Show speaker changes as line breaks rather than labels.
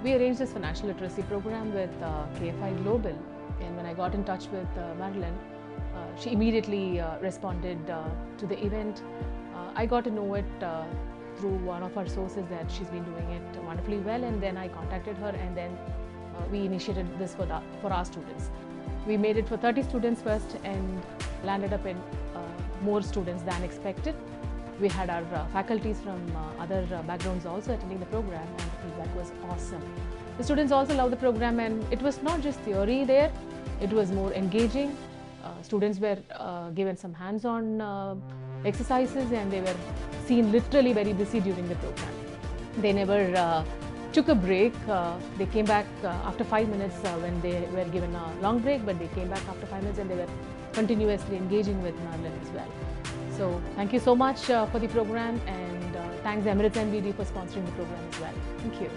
We arranged this financial literacy program with KFI Global, and when I got in touch with Marilyn, she immediately responded to the event. I got to know it through one of our sources that she's been doing it wonderfully well, and then I contacted her, and then we initiated this for our students. We made it for 30 students first and landed up in more students than expected. We had our faculties from other backgrounds also attending the program, and the feedback was awesome. The students also loved the program, and it was not just theory there, it was more engaging. Students were given some hands-on exercises, and they were seen literally very busy during the program. They never took a break. They came back after 5 minutes when they were given a long break, but they came back after 5 minutes and they were continuously engaging with Marilyn as well. So thank you so much for the program, and thanks Emirates NBD for sponsoring the program as well. Thank you.